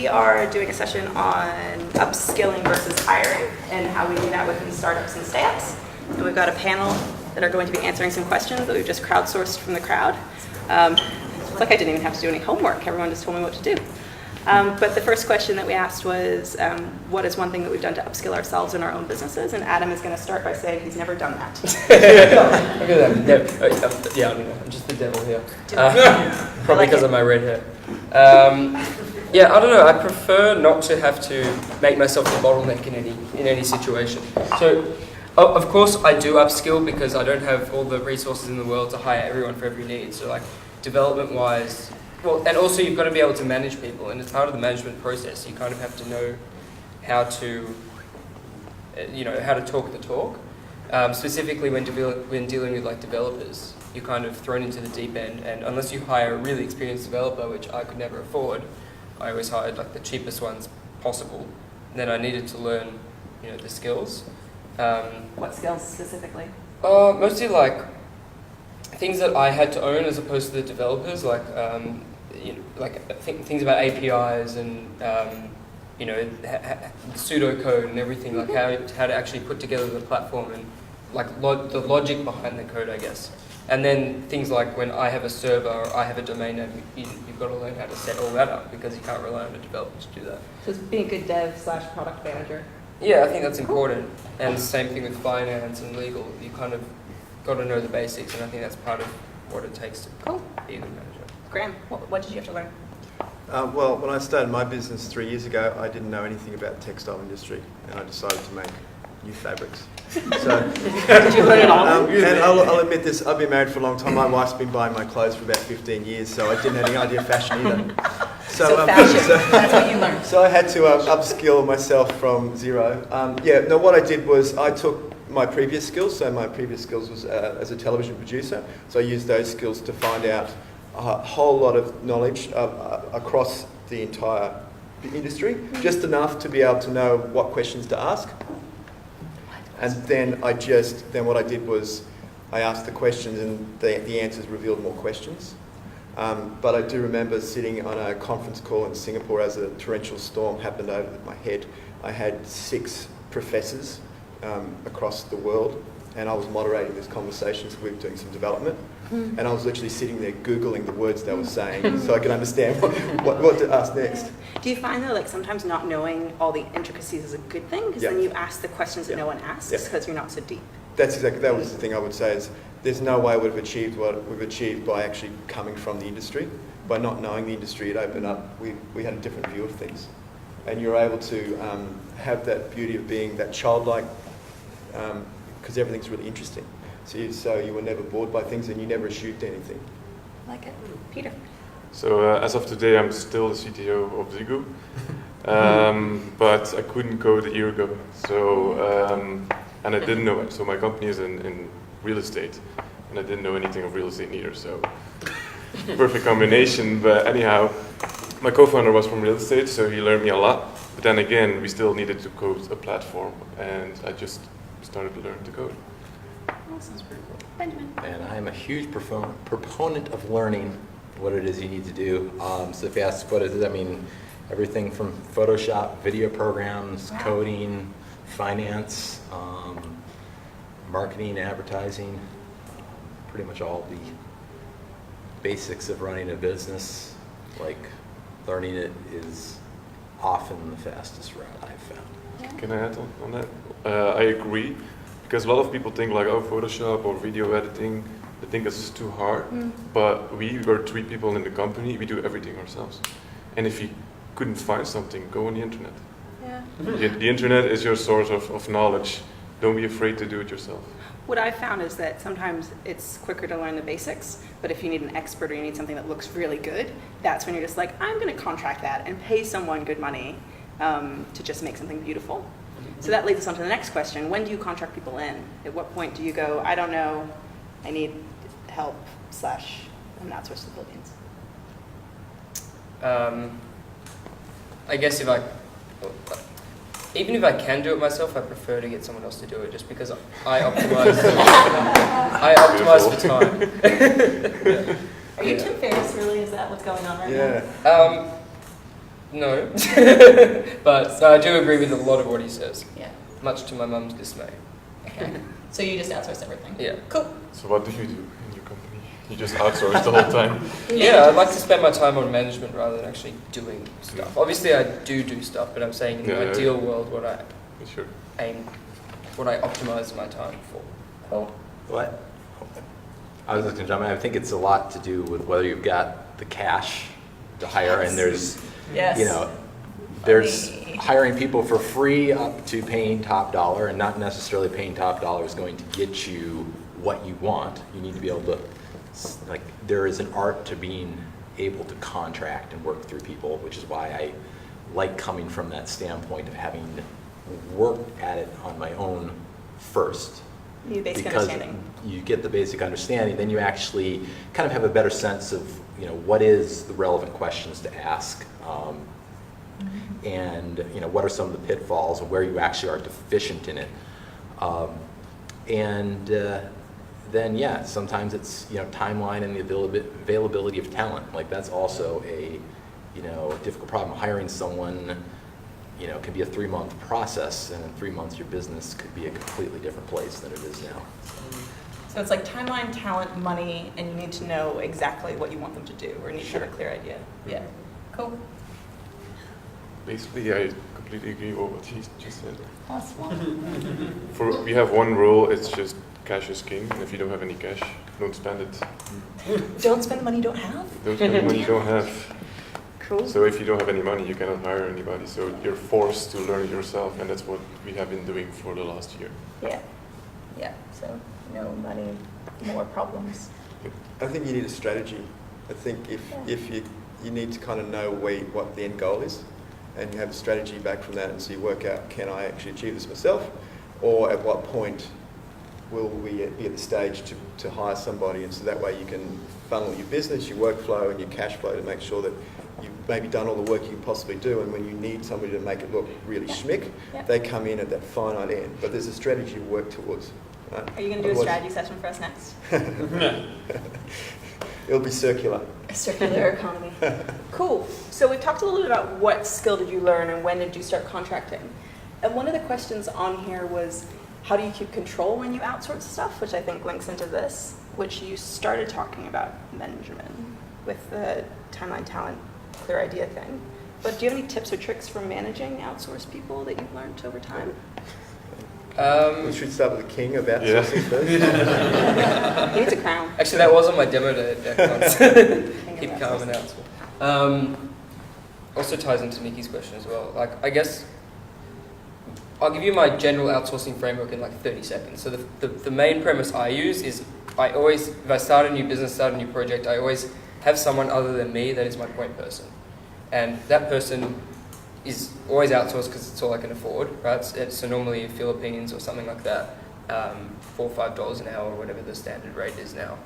we are doing a session on upskilling versus hiring and how we do that within startups and stay-ups. And we've got a panel that are going to be answering some questions that we've just crowdsourced from the crowd. It's like I didn't even have to do any homework. Everyone just told me what to do. But the first question that we asked was, what is one thing that we've done to upskill ourselves in our own businesses? And Adam is going to start by saying he's never done that. Look at that. Yeah, I don't know. I'm just the devil here. Probably because of my red hair. Yeah, I don't know. I prefer not to have to make myself the bottleneck in any situation. So, of course, I do upskill because I don't have all the resources in the world to hire everyone for every need. So, like, development-wise, well, and also you've got to be able to manage people, and as part of the management process, you kind of have to know how to, how to talk the talk. Specifically when dealing with like developers, you're kind of thrown into the deep end, and unless you hire a really experienced developer, which I could never afford, I always hired like the cheapest ones possible. And then I needed to learn, the skills. What skills specifically? Mostly like things that I had to own as opposed to the developers, like things about APIs and pseudocode and everything, like how to actually put together the platform and like the logic behind the code, I guess. And then things like when I have a server or I have a domain name, you've got to learn how to set all that up because you can't rely on a developer to do that. So it's being a good dev/product manager. Yeah, I think that's important. And the same thing with finance and legal. You kind of got to know the basics, and I think that's part of what it takes to be a good manager. Graham, what did you have to learn? Well, when I started my business 3 years ago, I didn't know anything about the textile industry, and I decided to make new fabrics. So, did you learn it all? And I'll admit this, I've been married for a long time. My wife's been buying my clothes for about 15 years, so I didn't have any idea of fashion either. So fashion, that's what you learned. So I had to upskill myself from zero. What I did was I took my previous skills. So my previous skills was as a television producer. So I used those skills to find out a whole lot of knowledge across the entire industry, just enough to be able to know what questions to ask. And then what I did was I asked the questions, and the answers revealed more questions. But I do remember sitting on a conference call in Singapore as a torrential storm happened over my head. I had 6 professors across the world, and I was moderating these conversations. We were doing some development, and I was literally sitting there Googling the words they were saying so I could understand what to ask next. Do you find that sometimes not knowing all the intricacies is a good thing? Because then you ask the questions that no one asks because you're not so deep. That was the thing I would say is there's no way we've achieved what we've achieved by actually coming from the industry. By not knowing the industry, it opened up, we had a different view of things. And you're able to have that beauty of being that childlike, because everything's really interesting. So you were never bored by things and you never assumed anything. I like it. Peter? So as of today, I'm still the CTO of Zigu, but I couldn't code a year ago. So, and I didn't know it. So my company is in real estate, and I didn't know anything of real estate either. So perfect combination. But anyhow, my co-founder was from real estate, so he learned me a lot. But then again, we still needed to code a platform, and I just started to learn to code. Sounds pretty cool. Benjamin? And I'm a huge proponent of learning what it is you need to do. So if you ask what it is, I mean, everything from Photoshop, video programs, coding, finance, marketing, advertising, pretty much all the basics of running a business. Like, learning it is often the fastest route I've found. Yeah. Can I add on that? I agree, because a lot of people think like, oh, Photoshop or video editing, they think it's just too hard. But we were 3 people in the company, we do everything ourselves. And if you couldn't find something, go on the internet. Yeah. The internet is your source of knowledge. Don't be afraid to do it yourself. What I've found is that sometimes it's quicker to learn the basics, but if you need an expert or you need something that looks really good, that's when you're just like, I'm going to contract that and pay someone good money to just make something beautiful. So that leads us on to the next question. When do you contract people in? At what point do you go, I don't know, I need help / I'm not switch to the Philippines? I guess even if I can do it myself, I prefer to get someone else to do it, just because I optimize. I optimize for time. Are you Tim Ferriss, really? Is that what's going on right now? Yeah. No. But I do agree with a lot of what he says, Yeah. much to my mum's dismay. Okay. So you just outsource everything? Yeah. Cool. So what do you do in your company? You just outsource the whole time? Yeah, I'd like to spend my time on management rather than actually doing stuff. Obviously, I do stuff, but I'm saying in the Yeah, ideal world, what I Sure. what I optimize my time for. Cool. What? I was just going to jump in. I think it's a lot to do with whether you've got the cash to hire, and there's, Yes. you know, there's Money. hiring people for free up to paying top dollar, and not necessarily paying top dollar is going to get you what you want. You need to be able to, like, there is an art to being able to contract and work through people, which is why I like coming from that standpoint of having worked at it on my own first. The basic Because understanding. you get the basic understanding, then you actually kind of have a better sense of, you know, what is the relevant questions to ask, and, you know, what are some of the pitfalls and where you actually are deficient in it. Then, yeah, sometimes it's, you know, timeline and the availability of talent. Like, that's also a, you know, difficult problem. Hiring someone, you know, can be a 3-month process, and in 3 months your business could be a completely different place than it is now. So it's like timeline, talent, money, and you need to know exactly what you want them to do, or you need to have a clear idea. Yeah. Cool. Basically, I completely agree with what he just said. Awesome. We have one rule, it's just cash is king, and if you don't have any cash, don't spend it. Don't spend the money you don't have. Don't spend the money you don't have. Cool. So if you don't have any money, you cannot hire anybody. So you're forced to learn it yourself, and that's what we have been doing for the last year. Yeah. Yeah. So no money, more problems. I think you need a strategy. I think if you need to kind of know what the end goal is, and you have a strategy back from that, and so you work out, can I actually achieve this myself, or at what point will we be at the stage to hire somebody, and so that way you can funnel your business, your workflow, and your cash flow to make sure that you've maybe done all the work you can possibly do, and when you need somebody to make it look really schmick, they come in at that finite end. But there's a strategy to work towards. Right? Are you going to do a Otherwise- strategy session for us next? It'll be circular. A circular economy. Cool. So we've talked a little bit about what skill did you learn and when did you start contracting. And one of the questions on here was, how do you keep control when you outsource stuff, which I think links into this, which you started talking about, Benjamin, with the timeline, talent, clear idea thing. But do you have any tips or tricks for managing outsourced people that you've learned over time? We should start with the king about Yeah. sourcing first. He needs a crown. Actually, that was on my demo day at DEFCON. Keep calm and outsource. Also ties into Nikki's question as well. Like, I guess I'll give you my general outsourcing framework in like 30 seconds. So the main premise I use is I always, if I start a new business, start a new project, I always have someone other than me that is my point person. And that person is always outsourced because it's all I can afford, right? So normally Philippines or something like that, $4 or $5 an hour or whatever the standard rate is now.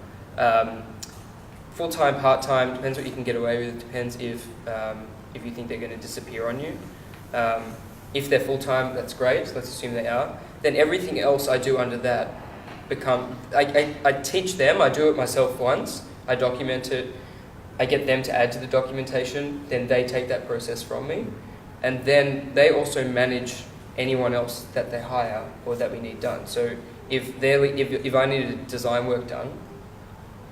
Full-time, part-time, depends what you can get away with. It depends if you think they're going to disappear on you. If they're full-time, that's great. Let's assume they are. Then everything else I do under that I teach them. I do it myself once. I document it. I get them to add to the documentation. Then they take that process from me. And then they also manage anyone else that they hire or that we need done. So if I need design work done,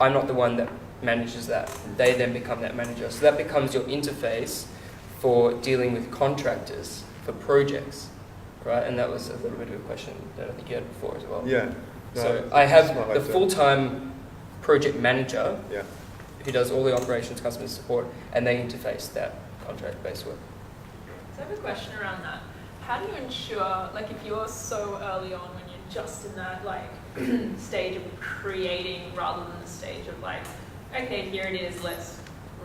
I'm not the one that manages that. They then become that manager. So that becomes your interface for dealing with contractors for projects, right? And that was a little bit of a question that I think you had before as well. Yeah. No, So I have that's not the like full-time project manager Yeah. who does all the operations, customer support, and they interface that contract-based work. So I have a question around that. How do you ensure, like if you're so early on when you're just in that like stage of creating rather than the stage of like, okay, here it is, let's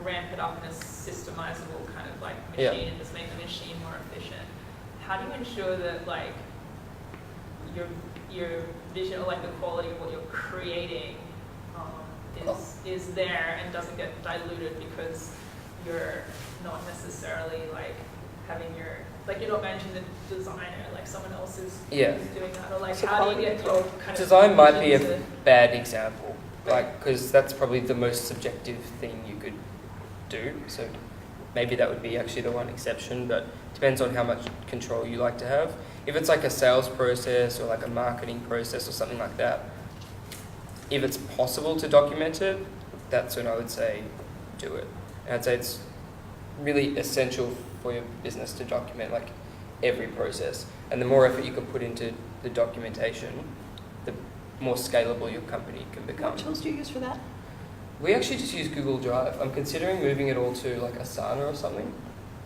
ramp it up in a systemizable kind of like machine and just make the machine more efficient. How do you ensure that like your vision or like the quality of what you're creating is there and doesn't get diluted because you're not necessarily like having you're not managing the designer, like someone else is doing that, or like So how do you get your kind of Design might be vision a bad example, like because that's probably the most subjective thing you could do. So maybe that would be actually the one exception, but depends on how much control you like to have. If it's like a sales process or like a marketing process or something like that, if it's possible to document it, that's when I would say do it. And I'd say it's really essential for your business to document like every process. And the more effort you can put into the documentation, the more scalable your company can become. What tools do you use for that? We actually just use Google Drive. I'm considering moving it all to like Asana or something,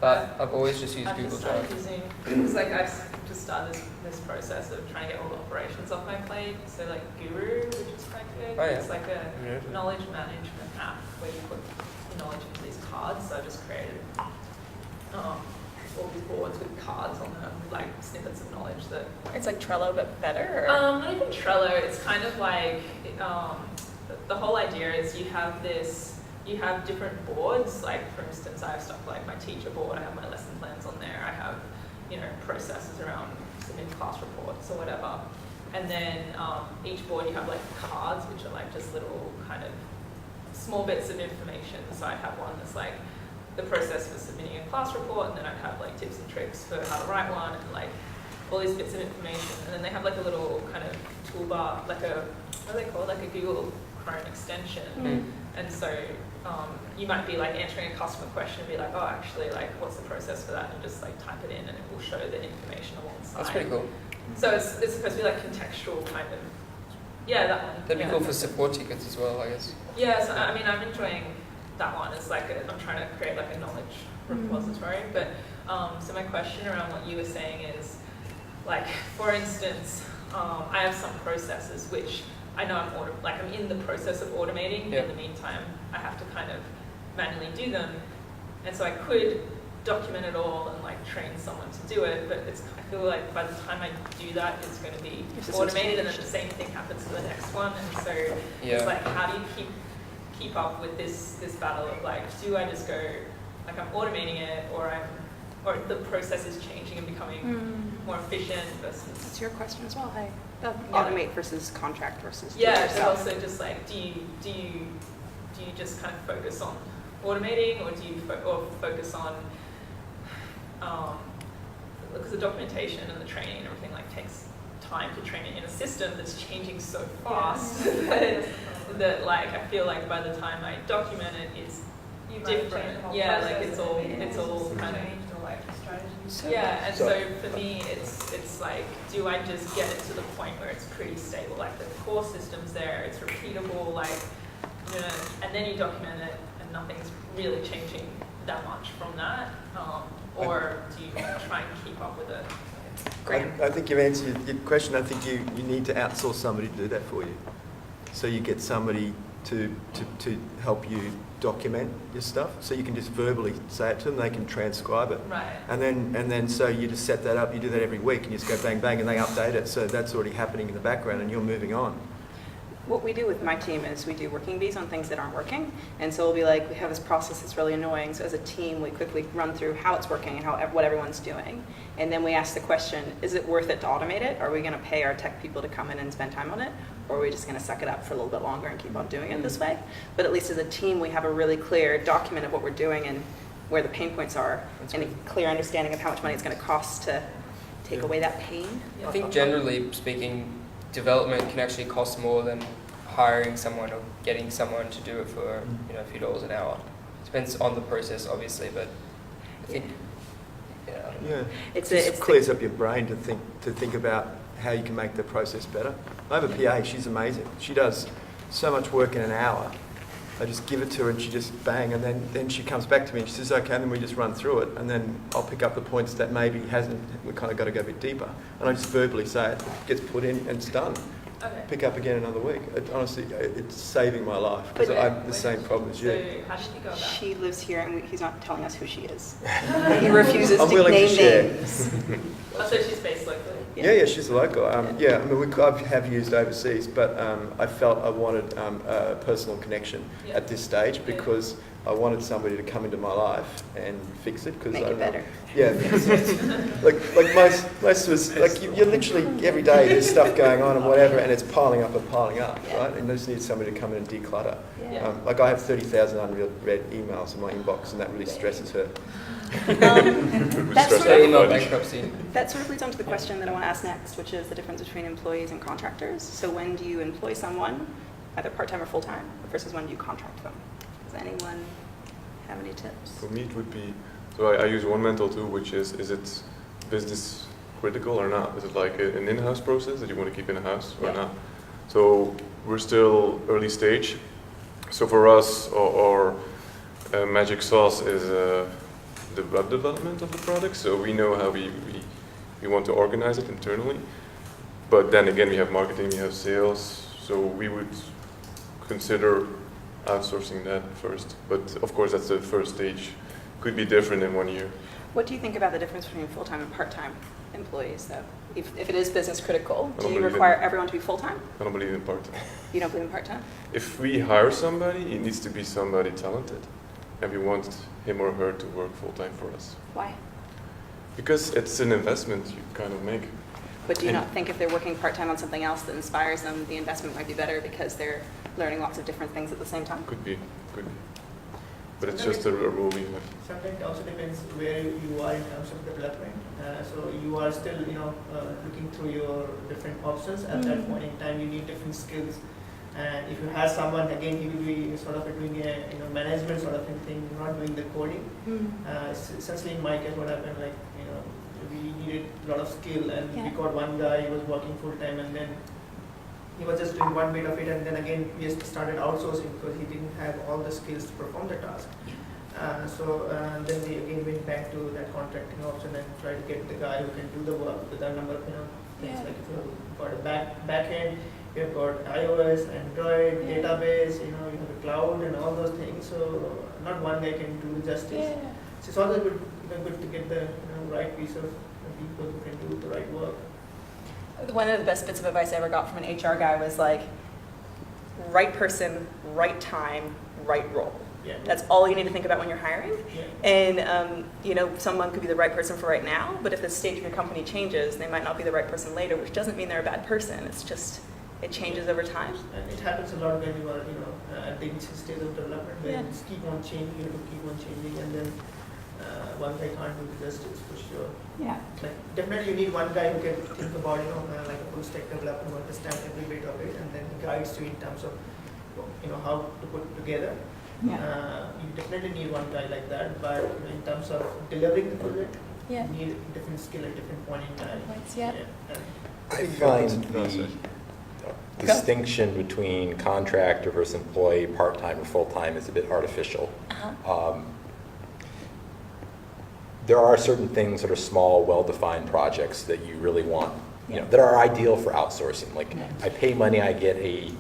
but I've always just used Google Drive. It's like I've just started this process of trying to get all the operations off my plate. So like Guru, which is quite good. Oh, yeah. It's like a knowledge management app where you put knowledge into these cards. So I just created all these boards with cards on them, like snippets of knowledge that. It's like Trello, but better? Or? Not even Trello. It's kind of like the whole idea is you have different boards. Like for instance, I have stuff like my teacher board. I have my lesson plans on there. I have processes around submitting class reports or whatever. And then each board you have like cards, which are like just little kind of small bits of information. So I have one that's like the process for submitting a class report, and then I'd have like tips and tricks for how to write one, and like all these bits of information. And then they have like a little kind of toolbar, like a, what are they called? Like a Google Chrome extension. And so you might be like answering a customer question and be like, oh, actually, like, what's the process for that? And just like type it in, and it will show the information alongside. That's pretty cool. So it's supposed to be like contextual kind of. Yeah, that one. That'd be cool for support tickets as well, I guess. Yeah, so I mean, I'm enjoying that one. It's like I'm trying to create like a knowledge repository. But so my question around what you were saying is, like, for instance, I have some processes which I know I'm in the process of automating. Yeah. In the meantime, I have to kind of manually do them, and so I could document it all and like train someone to do it. But I feel like by the time I do that, it's going to be automated, and then the same thing happens to the next one. And so it's like, how do you keep up with this battle of like, do I just go like I'm automating it, or the process is changing and becoming more efficient versus. That's your question as well. Hey, automate versus contract versus. Yeah, but also just like, do you just kind of focus on automating, or do you focus on because the documentation and the training and everything like takes time to train it in a system that's changing so fast that like I feel like by the time I document it, it's different. Yeah, like it's all kind of. Yeah, and so for me, it's like, do I just get it to the point where it's pretty stable, like the core system's there, it's repeatable, like, and then you document it, and nothing's really changing that much from that, or do you try and keep up with it? I think you've answered your question. I think you need to outsource somebody to do that for you. So you get somebody to help you document your stuff, so you can just verbally say it to them, they can transcribe it. Right. And then so you just set that up, you do that every week, and you just go bang, bang, and they update it, so that's already happening in the background, and you're moving on. What we do with my team is we do working bees on things that aren't working. And so we'll be like, we have this process that's really annoying. So as a team, we quickly run through how it's working and what everyone's doing. And then we ask the question, is it worth it to automate it? Are we going to pay our tech people to come in and spend time on it? Or are we just going to suck it up for a little bit longer and keep on doing it this way? But at least as a team, we have a really clear document of what we're doing and where the pain points are, and a clear understanding of how much money it's going to cost to take away that pain. I think generally speaking, development can actually cost more than hiring someone or getting someone to do it for a few dollars an hour. Depends on the process, obviously, but I think It clears up your brain to think about how you can make the process better. I have a PA, she's amazing. She does so much work in an hour. I just give it to her and she just bang, and then she comes back to me and she says, okay, and then we just run through it, and then I'll pick up the points that maybe we kind of got to go a bit deeper. And I just verbally say it gets put in and it's done. Okay. Pick up again another week. Honestly, it's saving my life, because I have the same problem as you. So how did you go about it? She lives here, and he's not telling us who she is. He refuses I'm to willing to name share. names. Oh, so she's based locally? Yeah, she's a local. I mean, I have used overseas, but I felt I wanted a personal connection at this stage, because I wanted somebody to come into my life and fix it because Make I it don't know. better. Yeah, like most was like you're literally every day there's stuff going on and whatever, and it's piling up, Yeah. right? And you just need somebody to come in and declutter. Yeah. Like I have 30,000 unread emails in my inbox, and that really stresses her. That's stress sort out. of, email bankruptcy. that sort of leads on to the question that I want to ask next, which is the difference between employees and contractors. So when do you employ someone, either part-time or full-time, versus when do you contract them? Does anyone have any tips? For me, it would be, so I use one mental tool, which is it business critical or not? Is it like an in-house process that you want to keep in-house or Yeah. not? So we're still early stage. So for us, our magic sauce is the web development of the product. So we know how we want to organize it internally. But then again, we have marketing, we have sales. So we would consider outsourcing that first. But of course, that's the first stage. Could be different in 1 year. What do you think about the difference between full-time and part-time employees, though? If it is business critical, I do don't you believe require everyone to be full-time? I don't believe in part-time. You don't believe in part-time? If we hire somebody, it needs to be somebody talented. And we want him or her to work full-time for us. Why? Because it's an investment you kind of make. But do you And- not think if they're working part-time on something else that inspires them, the investment might be better because they're learning lots of different things at the same time? Could be. But it's just a rule we have. Sometimes it also depends where you are in terms of development. So you are still, looking through your different options. At that point in time, you need different skills. And if you have someone, again, he will be sort of doing a management sort of thing, not doing the coding. Essentially, in my case, what happened, we needed a lot of skill, and we got one guy who was working full time, and then he was just doing one bit of it, and then again we just started outsourcing because he didn't have all the skills to perform the task. Then we again went back to that contracting option and tried to get the guy who can do the work with a number of things like if you've got a back end, you have got iOS, Android, database, you have the cloud and all those things. So not one guy can do justice. So it's always good to get the right piece of people who can do the right work. One of the best bits of advice I ever got from an HR guy was like, right person, right time, right role. Yeah. That's all you need to think about when you're hiring. Yeah. And, someone could be the right person for right now, but if the stage of your company changes, they might not be the right person later, which doesn't mean they're a bad person. It's just, it changes over time. And it happens a lot when you are, at the initial stage of development, where Yeah. you just keep on changing, you have to keep on changing, and then one guy can't do the justice for sure. Yeah. Like definitely you need one guy who can think about, like a full stack developer who understands every bit of it, and then he guides you in terms of, how to put it together. You definitely need one guy like that, but in terms of delivering the project, you need a different skill at different point in time. And I find No, the sorry. distinction between contractor versus employee, part-time or full-time is a bit artificial. There are certain things that are small, well-defined projects that you really want, that are ideal for outsourcing. Like, I pay money, I get a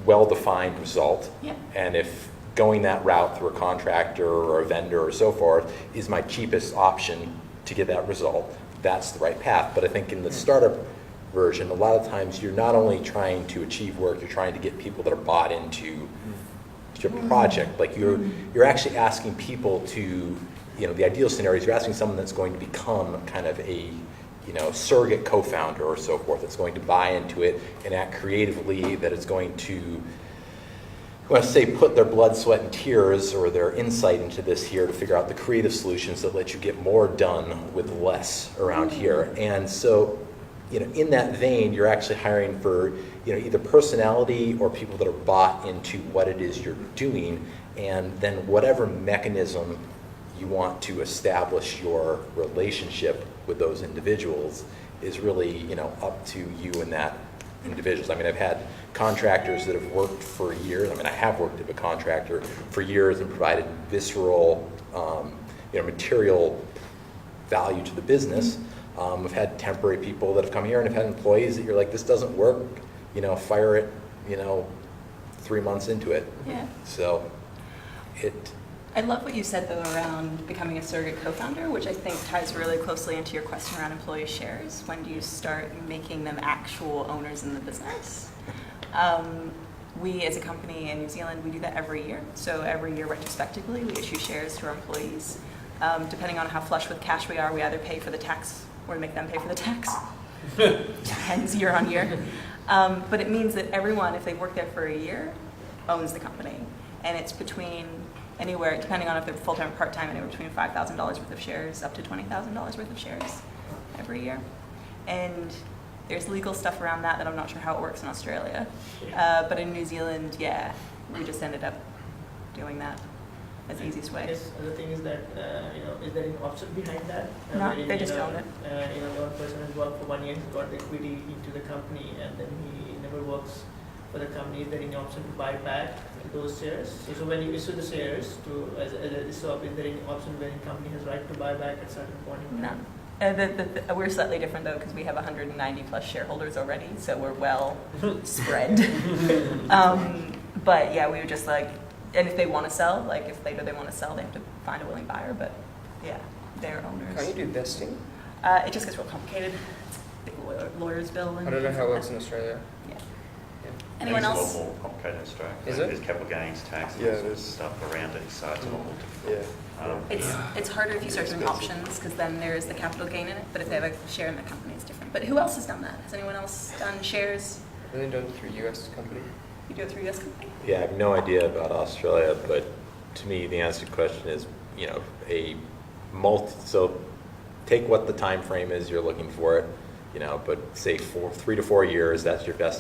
well-defined result. And if going that route through a contractor or a vendor or so forth is my cheapest option to get that result, that's the right path. But I think in the startup version, a lot of times you're not only trying to achieve work, you're trying to get people that are bought into your project. Like you're actually asking people to, the ideal scenario is you're asking someone that's going to become kind of a, surrogate co-founder or so forth, that's going to buy into it and act creatively, that is going to, put their blood, sweat, and tears or their insight into this here to figure out the creative solutions that let you get more done with less around here. And so, in that vein, you're actually hiring for, either personality or people that are bought into what it is you're doing, and then whatever mechanism you want to establish your relationship with those individuals is really, up to you and that individuals. I mean, I've had contractors that have worked for years. I have worked with a contractor for years and provided visceral, material value to the business. I've had temporary people that have come here and have had employees that you're like, this doesn't work, fire it, 3 months into it. So I love what you said, though, around becoming a surrogate co-founder, which I think ties really closely into your question around employee shares. When do you start making them actual owners in the business? We, as a company in New Zealand, we do that every year. So every year, retrospectively, we issue shares to our employees. Depending on how flush with cash we are, we either pay for the tax or make them pay for the tax. Depends year on year. But it means that everyone, if they've worked there for a year, owns the company. And it's between anywhere, depending on if they're full-time or part-time, anywhere between $5,000 worth of shares up to $20,000 worth of shares every year. And there's legal stuff around that I'm not sure how it works in Australia. But in New Zealand, yeah, we just ended up doing that as the easiest way. Yes, the thing is that, is there an option behind that? No, Wherein, they just own it. The one person has worked for 1 year, he's got the equity into the company, and then he never works for the company. Is there any option to buy back those shares? So when you issue the shares to as a ESOP, is there any option where the company has right to buy back at certain point in time? No. We're slightly different though because we have 190 plus shareholders already, so we're well spread. But yeah, we were just like, and if they want to sell, like if later they want to sell, they have to find a willing buyer. But yeah, they're owners. Can't you do vesting? It just gets real complicated. It's a big lawyer's bill. I don't know how it works in Australia. Yeah. Yeah. Anyone It's else? a lot more complicated in Australia. Is it? There's capital gains tax and Yeah, all sorts of there's- stuff around it, so it's a lot more difficult. Yeah. It's harder if you start doing options because then there is the capital gain in it. But if they have a share in the company, it's different. But who else has done that? Has anyone else done shares? I've only done it through US company. You do it through US company? Yeah, I have no idea about Australia, but to me, the answer to the question is, so take what the time frame is you're looking for it, but say 3 to 4 years, that's your best